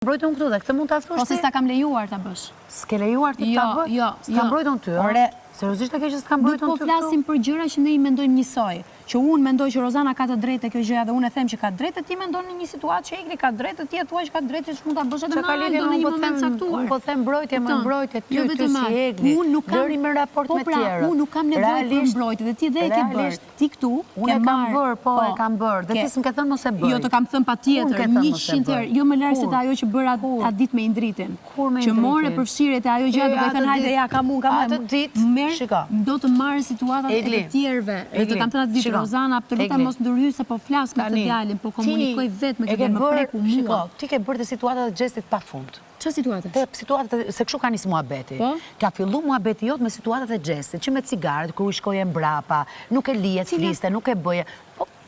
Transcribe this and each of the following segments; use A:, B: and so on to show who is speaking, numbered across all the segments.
A: Mbrojtën këtu dhe këtë mund ta thosh ti?
B: Ose s'ta kam lejuar ta bësh.
A: S'ke lejuar ti ta bësh?
B: Jo.
A: S'ka mbrojtën ty, ore. Seriozisht e ke që s'ka mbrojtën ty
B: këtu? Nuk po flasim për gjëra që ne i mendojmë njësoj. Që unë mendoj që Rozana ka të drejtë kjo gjëja dhe unë e them që ka drejtë, ti mendon në një situatë që Egli ka drejtë, ti e thua që ka drejtë që mund ta bësh edhe në një moment caktuar.
A: Unë po them mbrojtje, më mbrojtje ty si Egli. Dëri me raport me tjerët.
B: Unë nuk kam nevojë për mbrojtje dhe ti dhe e ke bërë. Ti këtu
A: unë e kam bërë, po e kam bërë. Dhe ti s'm ke thënë mos e bëj.
B: Jo, të kam thënë patjetër, 100 herë, jo më larg se ajo që bëra atë ditë me Indritin. Që more përfshirjet e ajo gjë duke thënë hajde ja kam unë.
A: Atë ditë, shiko.
B: Do të marrë situatat e të tjerëve. Dhe të kam thënë atë ditë Rozana, absolutisht mos ndërhyj se po flas me këtë djalin, po komunikoj vetëm me këtë, më preku mua.
A: Ti ke bërë të situatat e xhestit pafund.
B: Çfarë situate?
A: Te situatat se kështu ka nis muhabeti. Ka filluar muhabeti jot me situatat e xhestit, që me cigaret kur u shkoje mbrapa, nuk e lihet fliste, nuk e bëje.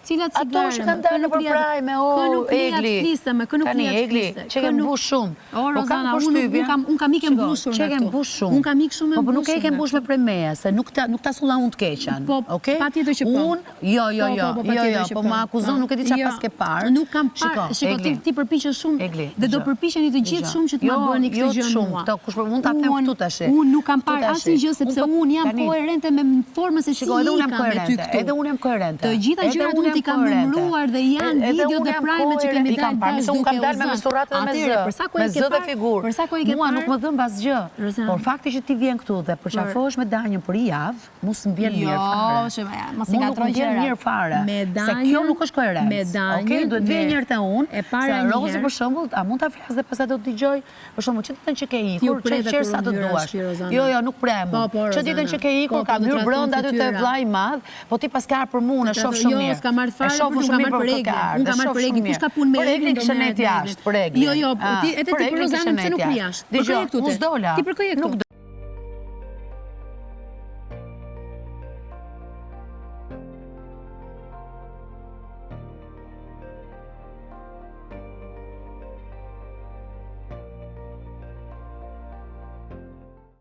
B: Cilat
A: ato që kanë dalë nëpër prajme, Egli. Tani Egli, që ke mbush shumë.
B: O Rozana, unë kam ikë mbushur.
A: Që ke mbush shumë.
B: Unë kam ikë shumë mbushur.
A: Po nuk e ke mbush me premeja, se nuk ta sulla unë të keqen.
B: Po, patjetër që po.
A: Jo, po më akuzon, nuk e di çfarë pas ke parë.
B: Nuk kam parë. Shiko, ti përpiqesh shumë dhe do përpiqeni të gjithë shumë që të më bëni këtë gjë mua.
A: Këto kush mund ta them këtu tash.
B: Unë nuk kam parë asnjë gjë sepse unë jam koherente me formën se si jam me ty këtu.
A: Edhe unë jam koherente.
B: Të gjitha gjërat unë i kam numëruar dhe janë video dhe prime që kemi dalë
A: bash duke u kam dalë me mesurat dhe me zë. Me zë dhe figurë.
B: Për sa kohë ke
A: mua nuk më dhën asgjë. Por fakti që ti vjen këtu dhe përqafohesh me Danjën për javë, mos më vjen mirë fare.
B: Jo, mos i ngatroj gjërat.
A: Mirë fare. Se kjo nuk është koherencë. Okej, duhet vjen një herë te unë. Se Rozi për shembull, a mund ta flas dhe pastaj do të dëgjoj? Për shembull, që ditën që ke ikur, çfarë sa të duash. Jo, nuk prem. Që ditën që ke ikur ka hyrë brenda aty te vllai i madh, po ti pas ka për mua, e shoh shumë mirë.
B: Jo, s'ka marrë fare,
A: shumë mirë për Egli. Unë kam marrë për Egli, kush ka punë me Egli do më jashtë.
B: Jo, ti për Rozanën pse nuk jashtë.
A: Dgjoj, mos dola.
B: Ti përkoj këtu.